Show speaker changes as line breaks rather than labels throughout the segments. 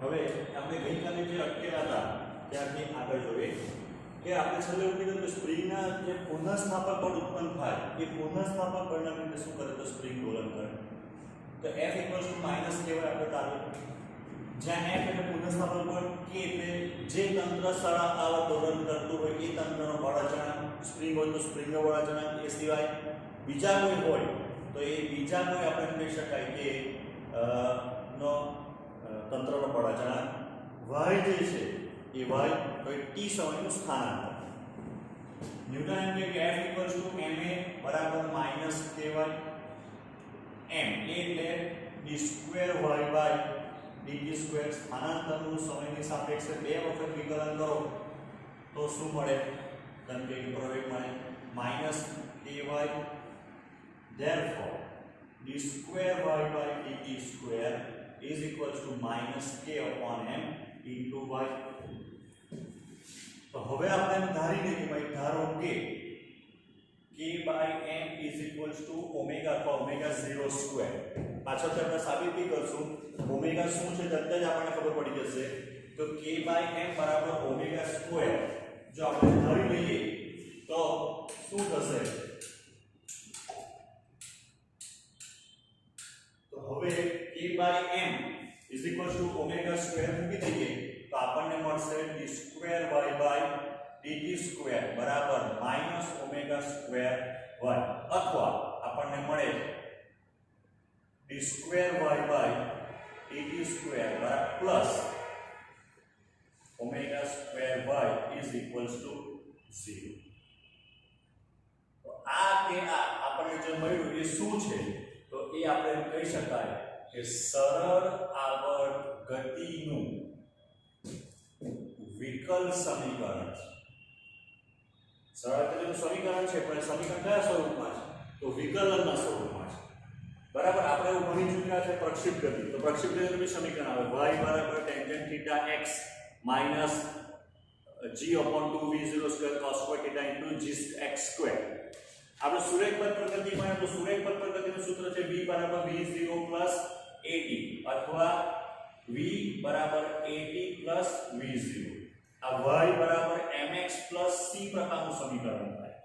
હવે આપણે ગઈકાલે જે અટકેલા હતા ત્યારથી આગળ જોઈએ કે આપણે છેલ્લે એવું કીધું કે સ્પ્રિંગના જે પુનઃસ્થાપક બળ ઉત્પન્ન થાય એ પુનઃસ્થાપક બળના લીધે શું કરે તો સ્પ્રિંગ દોલન કરે. તો F = માઈનસ કહેવાય આપણે તારે જ્યાં F એટલે પુનઃસ્થાપક બળ, K એટલે જે તંત્ર સળાવર દોલન કરતું હોય એ તંત્રનો બળ અચળાંક, સ્પ્રિંગ હોય તો સ્પ્રિંગનો બળ અચળાંક, એ સિવાય બીજા કોઈ હોય તો એ બીજા કોઈ આપણે કહી શકાય કે નો તંત્રનો બળ અચળાંક. y જે છે એ y તો એ t સમયનું સ્થાનાંતર. ન્યૂટન એમ કે F = ma - ky m એટલે d2y/dt2 સ્થાનાંતરનું સમયની સાપેક્ષે બે વખત વિકલન કરો તો શું મળે? કેમ કે પ્રવેગ મળે -ky. therefore d2y/dt2 is equal to -k/m into y. તો હવે આપણે એમ ધારીને કે ભાઈ ધારો કે k/m is equals to omega અથવા ઓમેગા 0 સ્ક્વેર. પાછળથી આપણે સાબિતી કરશું ઓમેગા શું છે તરત જ આપણને ખબર પડી જશે. તો k/m બરાબર ઓમેગા સ્ક્વેર જો આપણે ધારી લઈએ તો શું થશે? તો હવે k/m is equals to omega square મૂકી દઈએ તો આપણને મળશે d2y/dt2 બરાબર માઈનસ ઓમેગા સ્ક્વેર y, અથવા આપણને મળે d2y/dt2 બરાબર plus omega square y is equals to 0. તો આ કે આ આપણને જે મળ્યું એ શું છે? તો એ આપણે કહી શકાય કે સરળ આવર્ત ગતિનું વિકલ સમીકરણ છે. સરળ ગતિનું સમીકરણ છે પણ સમીકરણ કયા સ્વરૂપમાં છે? તો વિકલનના સ્વરૂપમાં છે. બરાબર. આપણે એવું ભણી ચૂક્યા છે પ્રક્ષેપ ગતિ. તો પ્રક્ષેપ ગતિનું બી સમીકરણ આવે y બરાબર tan θx minus g/2v02 cos² θ gx². આપણે સુરેખ પદ પ્રગતિમાં તો સુરેખ પદ પ્રગતિનું સૂત્ર છે v બરાબર v0 પ્લસ at અથવા v બરાબર at પ્લસ v0. આ y બરાબર mx પ્લસ c પ્રકારનું સમીકરણ થાય.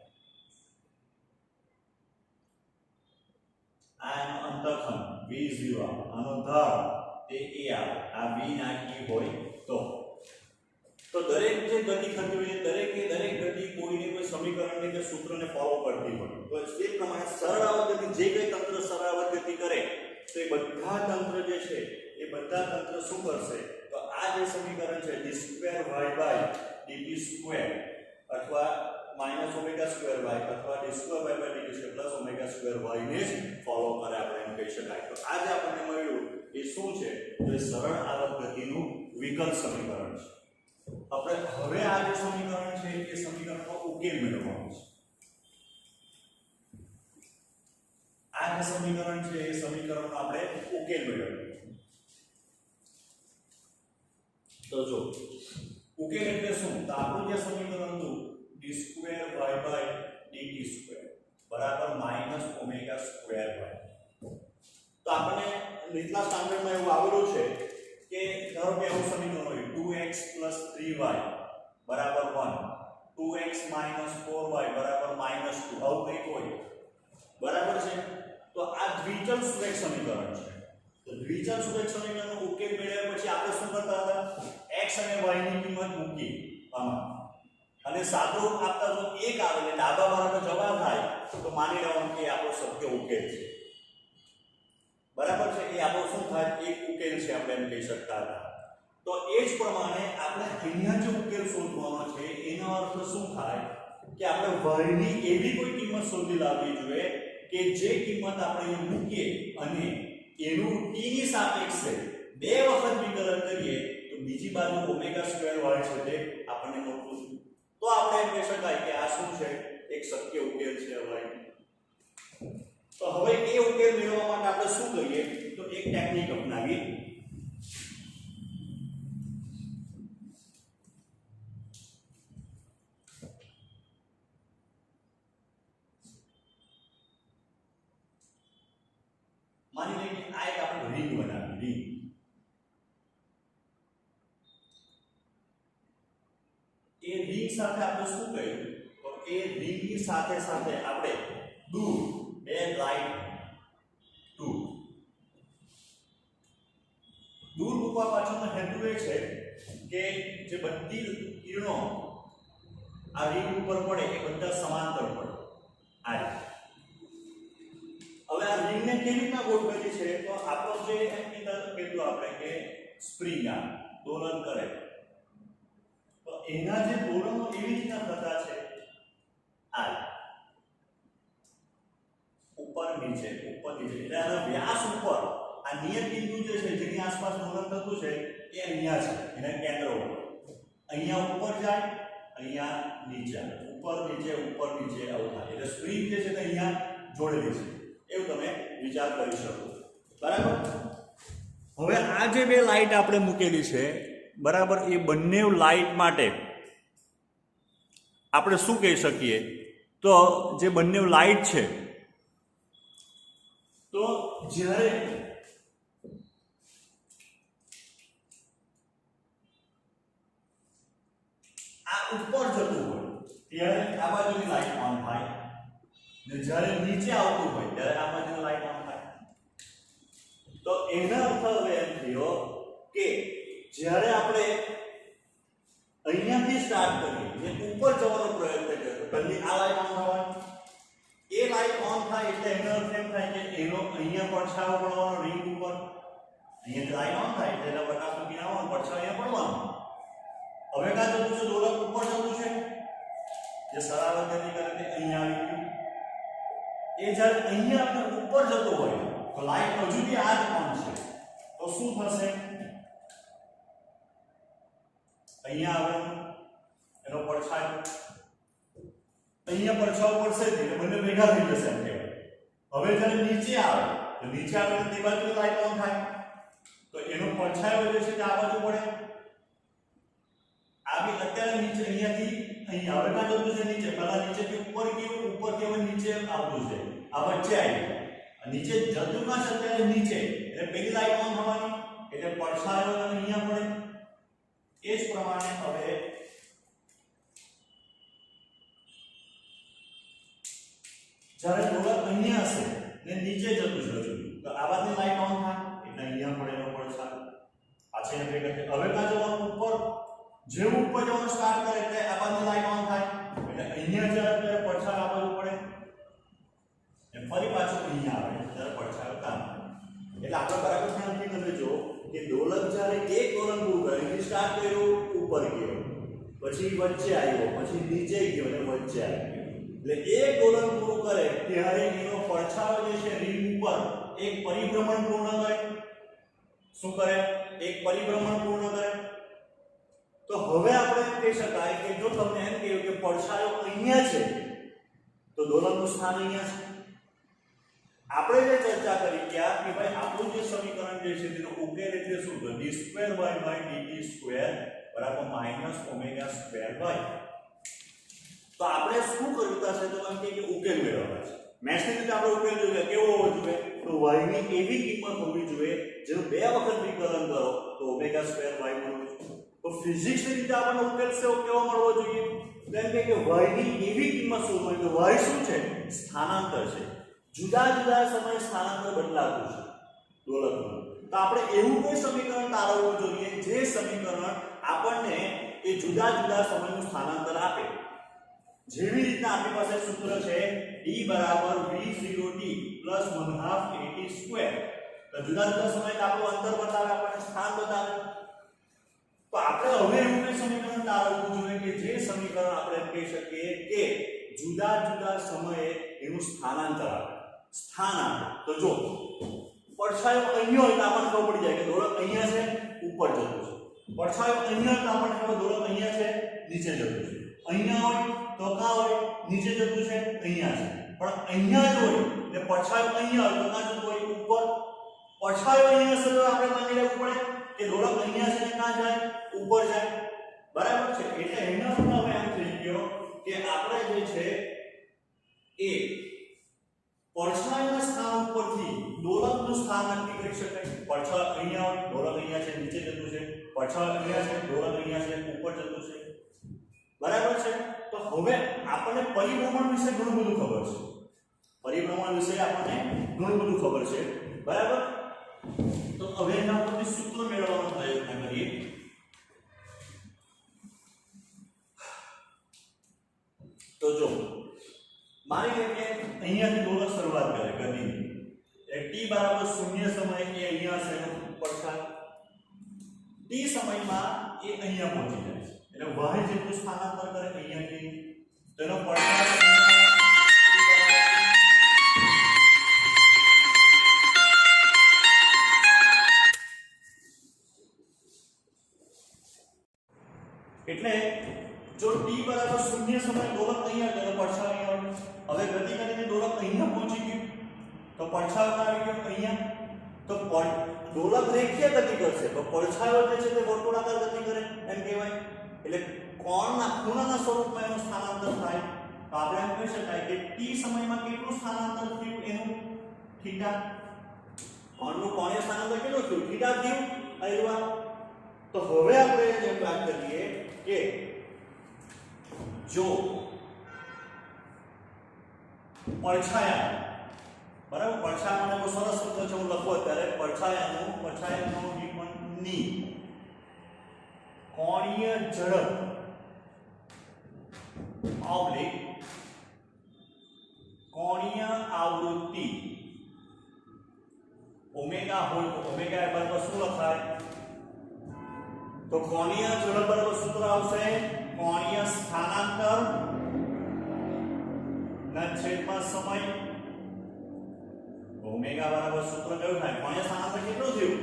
આનો અંતઃખંડ v0 આનો ધાર તે a આવે. આ v ના e હોય તો દરેક જે ગતિ થતી હોય દરેક ગતિ કોઈને કોઈ સમીકરણને કે સૂત્રને ફોલો કરતી હોય તો એ પ્રમાણે સરળ આવર્ત ગતિ જે કોઈ તંત્ર સરળ આવર્ત ગતિ કરે તો એ બધા તંત્ર જે છે એ બધા તંત્ર શું કરશે? તો આ જે સમીકરણ છે d2y/dt2 અથવા -ω²y અથવા d2y/dt2 + ω²y ને જ ફોલો કરે આપણે એમ કહી શકાય. તો આ જે આપણને મળ્યું એ શું છે? તો એ સરળ આવર્ત ગતિનું વિકલ સમીકરણ છે. આપણે હવે આ જે સમીકરણ છે એ સમીકરણનો ઉકેલ મેળવવાનો છે. આ જે સમીકરણ છે એ સમીકરણનો આપણે ઉકેલ મેળવવાનો. તો જો ઉકેલ એટલે શું? તો આપણું જે સમીકરણ હતું d2y/dt2 બરાબર -ω²y. તો આપણે નીચલા સ્ટાન્ડર્ડમાં એવું આવેલું છે કે ધારો કે એવું સમીકરણ હોય 2x + 3y બરાબર 1, 2x - 4y બરાબર -2 આવું કંઈક હોય. બરાબર છે. તો આ દ્વિચલ સુરેખ સમીકરણ છે. તો દ્વિચલ સુરેખ સમીકરણનો ઉકેલ મેળવ્યા પછી આપણે શું કરતા હતા? x અને y ની કિંમત મૂકી આમાં અને સાદુરૂપ આપતા જો 1 આવે એટલે ડાબા બાજુનો જવાબ થાય તો માની લેવાનું કે આપણો શક્ય ઉકેલ છે. બરાબર છે. એ આપણો શું થાય? એક ઉકેલ છે આપણે એમ કહી શકતા હતા. તો એ જ પ્રમાણે આપણે અહીંયા જે ઉકેલ શોધવાનો છે એનો અર્થ શું થાય કે આપણે y ની એવી કોઈ કિંમત શોધી લાવવી જોઈએ કે જે કિંમત આપણે મૂકીએ અને એનું t ની સાપેક્ષે બે વખત વિકલન કરીએ તો બીજી બાજુ ω² y છે તે આપણને મળતું. તો આપણે એમ કહી શકાય કે આ શું છે? એક શક્ય ઉકેલ છે y. તો હવે એ ઉકેલ મેળવવા માટે આપણે શું કરીએ? તો એક ટેકનિક અપનાવીએ. માની લઈએ કે આ એક આપણે રીંગ બનાવી રીંગ. એની સાથે આપણે શું કહ્યું તો એ રિંગની સાથે સાથે આપણે દૂર બે લાઈટ દૂર મૂકવા પાછળનો હેતુ એ છે કે જે બધી કિરણો આ રિંગ ઉપર પડે એ બધા સમાંતર પડે આ રીતે. હવે આ રિંગને કેવી રીતના ગોઠવેલી છે તો આપણો જે એમ કીધું આપણે કે સ્પ્રિંગ આ દોલન કરે તો એના જે દોલનો એવી રીતના થતા છે આ ઉપર નીચે એટલે આના વ્યાસ ઉપર આ નિયત બિંદુ જે છે જેની આસપાસ દોલન થતું છે એ અહીંયા છે એના કેન્દ્ર ઉપર અહીંયા ઉપર જાય અહીંયા નીચે ઉપર નીચે આવું થાય એટલે સ્પ્રિંગ જે છે તે અહીંયા જોડેલી છે એવું તમે વિચાર કરી શકો. બરાબર. હવે આ જે બે લાઈટ આપણે મૂકેલી છે બરાબર એ બંને લાઈટ માટે આપણે શું કહી શકીએ તો જે બંને લાઈટ છે તો જ્યારે આ ઉપર જતું હોય ત્યારે આ બાજુની લાઈટ ઓન થાય ને જ્યારે નીચે આવતું હોય ત્યારે આ બાજુની લાઈટ ઓન થાય. તો એનો અર્થ હવે એમ થયો કે જ્યારે આપણે અહીંયાથી સ્ટાર્ટ કરીએ ને ઉપર જવાનો પ્રયત્ન કર્યો પહેલી આ લાઈટ ઓન થવાની એ લાઈટ ઓન થાય એટલે એનો અર્થ એમ થાય કે એનો અહીંયા પડછાયો પડવાનો રિંગ ઉપર અહીંયા લાઈટ ઓન થાય એટલે એના પ્રકાશનું કિરણનો પડછાયો અહીંયા પડવાનો. હવે કા જતું છે દોલક ઉપર જતું છે જે સરાવર્તની કરે તે અહીંયા આવી ગયું એ જ્યારે અહીંયા આપણે ઉપર જતો હોય તો લાઈટ હજુ બી આ જ ઓન છે તો શું થશે અહીંયા આવે એનો પડછાયો અહીંયા પડછાયો પડશે એટલે બંને ભેગા થઈ જશે એમ કહેવાય. હવે જ્યારે નીચે આવે તો નીચે આવે તે બાજુ લાઈટ ઓન થાય તો એનો પડછાયો જે છે તે આ બાજુ પડે આ બી અત્યારે નીચે અહીંયાથી અહીંયા હવે કા જતું છે નીચે પહેલા નીચેથી ઉપર ગયું ઉપરથી હવે નીચે આવતું છે આ વચ્ચે આવી નીચે જતું કા છે અત્યારે નીચે એટલે પેલી લાઈટ ઓન થવાની એટલે પડછાયો અહીંયા પડે. એ જ પ્રમાણે હવે જ્યારે દોલક અહીંયા હશે ને નીચે જતું છે હજુ તો આ બાજુની લાઈટ ઓન થાય એટલે અહીંયા પડે એનો પડછાયો પાછળ એને ભેગા થાય. હવે કા જવાનું ઉપર જેવું ઉપર જવાનું સ્ટાર્ટ કરે એટલે આ બાજુની લાઈટ ઓન થાય એટલે અહીંયા જ્યારે પડછાયો આ બાજુ પડે અને ફરી પાછું અહીંયા આવે ત્યારે પડછાયો કામ એટલે આપણે બરાબર ધ્યાનથી સમજો કે દોલક જ્યારે એક દોલન પૂરું કરે એટલે સ્ટાર્ટ કર્યો ઉપર ગયો પછી વચ્ચે આવ્યો પછી નીચે ગયો અને વચ્ચે આવ્યો એટલે એક દોલન પૂરું કરે ત્યારે એનો પડછાયો જે છે રિંગ ઉપર એક પરિભ્રમણ પૂર્ણ કરે. શું કરે? એક પરિભ્રમણ પૂર્ણ કરે. તો હવે આપણે એમ કહી શકાય કે જો તમને એમ કહ્યું કે પડછાયો અહીંયા છે તો દોલકનું સ્થાન અહીંયા છે. આપણે જે ચર્ચા કરી કે ભાઈ આપણું જે સમીકરણ જે છે તેનો ઉકેલ એટલે શું તો d² dt² -ω²y. તો આપણે શું કર્યું છે તો એમ કે ઉકેલ મેળવવાનો છે. મેથ્સની રીતે આપણે ઉકેલ જોઈએ કેવો હોવો જોઈએ તો y ની એવી કિંમત હોવી જોઈએ જેનું બે વખત વિકલન કરો તો ω² y મળે. તો ફિઝિક્સની રીતે આપણને ઉકેલ કેવો મળવો જોઈએ તો એમ કે y ની એવી કિંમત શોધવાની તો y શું છે સ્થાનાંતર છે. જુદા જુદા સમયે સ્થાનાંતર બદલાતું છે દોલકનું. તો આપણે એવું કોઈ સમીકરણ તારવવું જોઈએ જે સમીકરણ આપણને એ જુદા જુદા સમયનું સ્થાનાંતર આપે. જેવી રીતના આપણી પાસે સૂત્ર છે d v0t + 1/2 at². તો જુદા જુદા સમયે આપણું અંતર બતાવે આપણને સ્થાન બતાવે. તો આપણે હવે એવું કોઈ સમીકરણ તારવવું જોઈએ કે જે સમીકરણ આપણે એમ કહી શકીએ કે જુદા જુદા સમયે એનું સ્થાનાંતર આપે. સ્થાન આપે તો જો પડછાયો અહીંયા હોય તો આપણને ખબર પડી જાય કે દોલક અહીંયા છે ઉપર જતું છે. પડછાયો અહીંયા હોય તો આપણને ખબર દોલક અહીંયા છે નીચે જતું છે. અહીંયા હોય તો કા હોય નીચે જતું છે અહીંયા છે. પણ અહીંયા જ હોય એટલે પડછાયો અહીંયા હોય તો કા જતું હોય ઉપર. પડછાયો અહીંયા છે તો આપણે માની લેવું પડે કે દોલક અહીંયા છે ને કા જાય ઉપર જાય. બરાબર છે. એટલે એનો મતલબ એમ થઈ ગયો કે આપણે જે છે એ પડછાયાના સ્થાન ઉપરથી દોલકનું સ્થાન નક્કી કરી શકાય. પડછાયો અહીંયા હોય દોલક અહીંયા છે નીચે જતું છે. પડછાયો અહીંયા છે દોલક અહીંયા છે ઉપર જતું છે. બરાબર છે. તો હવે આપણને પરિભ્રમણ વિશે ઘણું બધું ખબર છે. પરિભ્રમણ વિશે આપણને ઘણું બધું ખબર છે. બરાબર. તો હવે એના પરથી સૂત્ર મેળવવાનો પ્રયત્ન કરીએ. તો જો માની લે કે અહીંયાથી દોલક શરૂઆત કરે ગતિની. t બરાબર 0 સમયે એ અહીંયા છે પડછાયો. t સમયમાં એ અહીંયા પહોંચી જાય છે. એટલે y જેટલું સ્થાનાંતર કરે અહીંયાથી તેનો પડછાયો એટલે જો t બરાબર 0 સમયે દોલક અહીંયા તેનો પડછાયો આવે. હવે ગતિ કરીને દોલક અહીંયા પહોંચી ગયું તો પડછાયો આવી ગયો અહીંયા. તો દોલક રેખીય ગતિ કરશે તો પડછાયો જે છે તે વર્તુળાકાર ગતિ કરે એમ કહેવાય. એટલે કોણના ખૂણાના સ્વરૂપમાં એનું સ્થાનાંતર થાય. તો આપણે એમ કહી શકાય કે t સમયમાં કેટલું સ્થાનાંતર થયું એનું થીટા. કોણનું કોણીય સ્થાનાંતર કેટલું થયું થીટા થયું. આવ્યું. તો હવે આપણે એમ વાત કરીએ કે જો પડછાયા બરાબર પડછાયા મને બહુ સરસ શબ્દ છે હું લખું અત્યારે પડછાયાનું વિકર્ણની કોણીય ઝડપ ઓબ્લિક કોણીય આવૃત્તિ ઓમેગા હોય તો ઓમેગા બરાબર શું લખાય. તો કોણીય ઝડપ બરાબર સૂત્ર આવશે કોણીય સ્થાનાંતર ના છેદમાં સમય. ઓમેગા બરાબર સૂત્ર કયું થાય કોણીય સ્થાનાંતર કેટલું થયું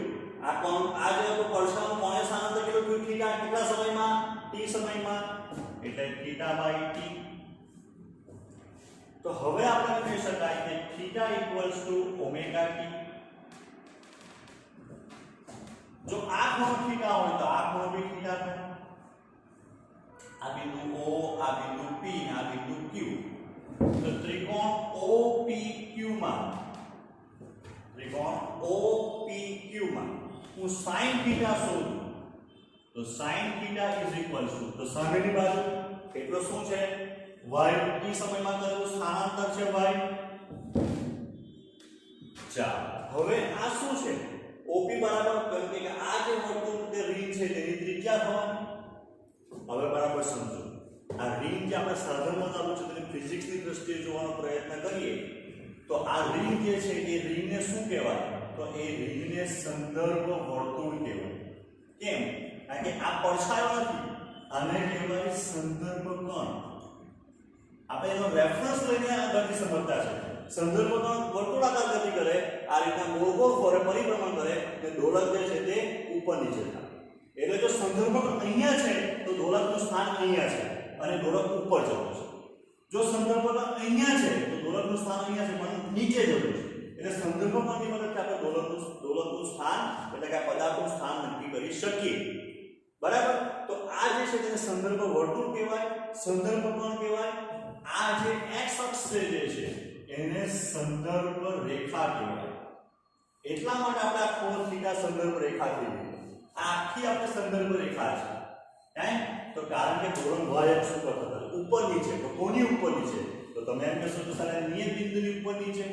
આ જે તો પડછાયાનું કોણીય સ્થાનાંતર કેટલું થયું થીટા કેટલા સમયમાં t સમયમાં એટલે થીટા બાય t. તો હવે આપણે કહી શકાય કે theta equals to omega t. જો આ ખૂણો થીટા હોય તો આ ખૂણો બી થીટા થાય. આ બિંદુ O આ બિંદુ P આ બિંદુ Q. તો ત્રિકોણ OPQ માં હું sin થીટા શોધું તો sin theta is equals to તો સામેની બાજુ એટલો શું છે y t સમયમાં કરેલું સ્થાનાંતર છે y. ચાલો હવે આ શું છે OP બરાબર કેમ કે આ જે વર્તુળ તે રિંગ છે તેની ત્રિજ્યા થવાની. હવે બરાબર સમજો આ રિંગ જે આપણે સાધનમાં ચાલુ છે તેની ફિઝિક્સની દ્રષ્ટિએ જોવાનો પ્રયત્ન કરીએ તો આ રિંગ જે છે એ રિંગને શું કહેવાય તો એ રિંગને સંદર્ભ વર્તુળ કહેવાય. કેમ કારણ કે આ પડછાયો નથી આને કહેવાય સંદર્ભ કોણ. આપણે એનો રેફરન્સ લઈને આ ગતિ સમજતા છે. સંદર્ભ કોણ વર્તુળાકાર ગતિ કરે આ રીતના ગોળ ગોળ ફરે પરિભ્રમણ કરે અને દોલક જે છે તે ઉપર નીચે થાય. એટલે જો સંદર્ભ અહીંયા છે તો દોલકનું સ્થાન અહીંયા છે અને દોલક ઉપર જતું છે. જો સંદર્ભ અહીંયા છે તો દોલકનું સ્થાન અહીંયા છે પણ નીચે જતું છે. એટલે સંદર્ભ કોણની મદદથી આપણે દોલકનું સ્થાન એટલે કે આ પદાર્થનું સ્થાન નક્કી કરી શકીએ. બરાબર. તો આ જે છે તેને સંદર્ભ વર્તુળ કહેવાય સંદર્ભ કોણ કહેવાય. આ જે x અક્ષ જે છે એને સંદર્ભ રેખા કહેવાય. એટલા માટે આપણે આ કોણ થીટા સંદર્ભ રેખા થઈ ગઈ. આ આખી આપણે સંદર્ભ રેખા છે. કાઈ તો કારણ કે ધોરણ y અક્ષ ઉપર થતા ઉપર નીચે તો કોની ઉપર નીચે તો તમે એમ કહેશો તો સાલા નિયત બિંદુની ઉપર નીચે.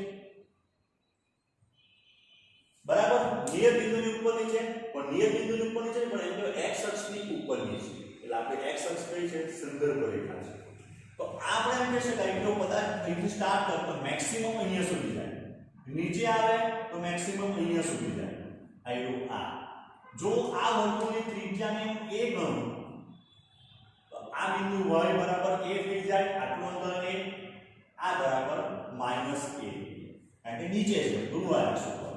બરાબર નિયત બિંદુની ઉપર નીચે પણ નિયત બિંદુની ઉપર નીચે પણ એમ કે x અક્ષની ઉપર નીચે. એટલે આપણે x અક્ષ કઈ છે સંદર્ભ રેખા છે. તો આપણે એમ કહી શકાય કે જો પદાર્થ અહીંથી સ્ટાર્ટ કરે તો મેક્સિમમ અહીંયા સુધી જાય. નીચે આવે તો મેક્સિમમ અહીંયા સુધી જાય. આયુ આ જો આ વર્તુળની ત્રિજ્યાને a ગણું તો આ બિંદુ y બરાબર a થઈ જાય. આટલું અંતર a આ બરાબર -a કારણ કે નીચે છે ધ્રુવ અક્ષ ઉપર.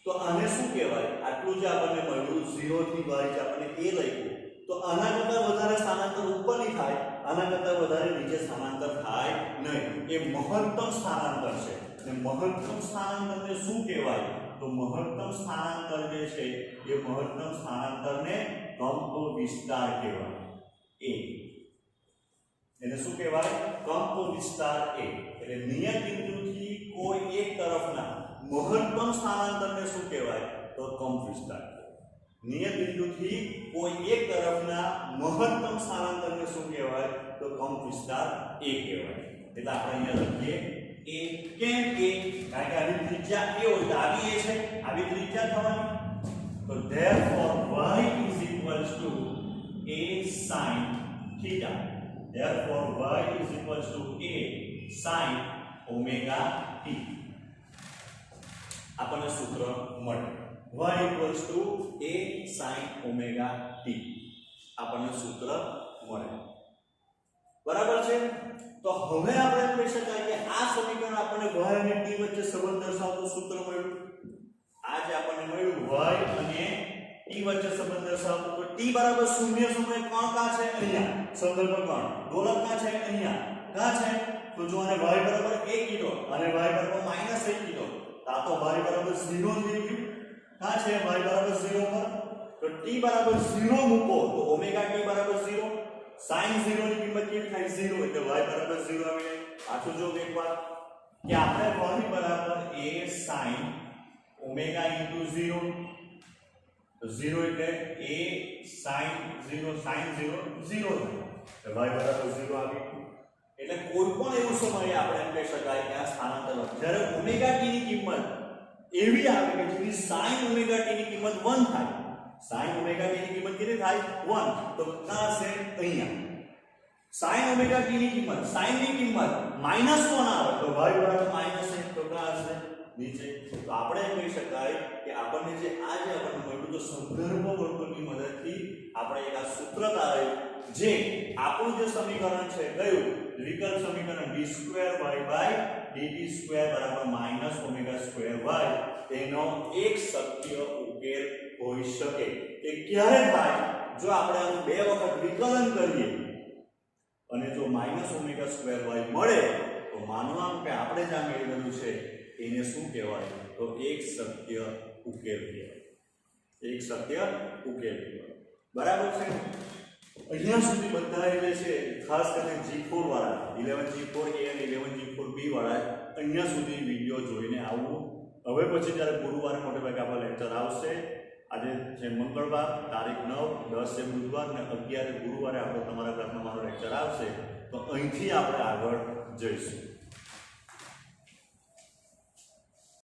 તો આને શું કહેવાય આટલું જે આપણને મળ્યું 0 થી y જે આપણને a લખ્યું તો આના કરતાં વધારે સ્થાનાંતર ઉપર નહીં થાય આના કરતાં વધારે નીચે સ્થાનાંતર થાય નહીં. એ મહત્તમ સ્થાનાંતર છે. અને મહત્તમ સ્થાનાંતરને શું કહેવાય તો મહત્તમ સ્થાનાંતર જે છે એ મહત્તમ સ્થાનાંતરને કંપ વિસ્તાર કહેવાય. a એને શું કહેવાય કંપ વિસ્તાર a. એટલે નિયત બિંદુથી કોઈ એક તરફના મહત્તમ સ્થાનાંતરને શું કહેવાય તો કંપ વિસ્તાર. નિયત બિંદુથી કોઈ એક તરફના મહત્તમ સ્થાનાંતરને શું કહેવાય તો કંપ વિસ્તાર a કહેવાય. એટલે આપણે અહીંયા લખીએ a. કેમ a? કારણ કે આવી ત્રિજ્યા a હોય તો આવી a છે, આવી ત્રિજ્યા થવાની. તો therefore y is equals to a sin theta. Therefore y is equals to a sin omega t. આપણને સૂત્ર મળે y equals to a sin omega t. આપણને સૂત્ર મળે. બરાબર છે. તો હવે આપણે કહી શકાય કે આ સમીકરણ આપણને y અને t વચ્ચે સંબંધ દર્શાવતું સૂત્ર મળ્યું. આ જે આપણને મળ્યું y અને t વચ્ચે સંબંધ દર્શાવતું. તો t બરાબર 0 સમયે કોણ કા છે અહીંયા સંદર્ભ કોણ ગોલક કા છે અહીંયા કા છે. તો જો આને y બરાબર 1 કીધો અને y બરાબર -1 કીધો તો આ તો y બરાબર 0 થઈ ગયું. કા છે y બરાબર 0 પર. તો t બરાબર 0 મૂકો તો ઓમેગા t બરાબર 0. sin 0 ની કિંમત કેવી થાય 0 એટલે y બરાબર 0 આવે. આછું જો એકવાર કે આપણે y બરાબર a sin ઓમેગા into 0. તો 0 એટલે a sin 0 0 થાય. તો y બરાબર 0 આવે. એટલે કોઈ પણ એવું સમયે આપણે એમ કહી શકાય કે આ સ્થાનાંતર જ્યારે ઓમેગા t ની કિંમત એવી આવે કે જેની sin ઓમેગા t ની કિંમત 1 થાય. sin ઓમેગા t ની કિંમત કેટલી થાય 1. તો કા છે અહીંયા sin ઓમેગા t ની કિંમત sin ની કિંમત -1 આવે તો y બરાબર -1 તો કા છે નીચે. તો આપણે એમ કહી શકાય કે આપણને જે આજે આપણને મળ્યું તો સંદર્ભ વર્તુળની મદદથી આપણે એક આ સૂત્ર તાર્યું જે આપણું જે સમીકરણ છે કયું વિકલ્પ સમીકરણ d2y/dt² -omega²y તેનો એક શક્ય ઉકેલ હોઈ શકે. કે ક્યારે થાય જો આપણે આનું બે વખત વિકલન કરીએ અને જો -omega²y મળે તો માનવાનું કે આપણે જે મેળવેલું છે એને શું કહેવાય તો એક શક્ય ઉકેલ કહેવાય. એક શક્ય ઉકેલ કહેવાય. બરાબર છે. અહીંયા સુધી બધા એટલે છે ખાસ કરીને G4 વાળા 11G4A અને 11G4B વાળા અહીંયા સુધી વિડિયો જોઈને આવવું. હવે પછી જ્યારે ગુરુવારે મોટે ભાગે આપણો લેક્ચર આવશે. આજે છે મંગળવાર તારીખ 9, 10 છે બુધવાર અને 11 ગુરુવારે આપણો તમારા ક્લાસમાં મારો લેક્ચર આવશે. તો અહીંથી આપણે આગળ જઈશું.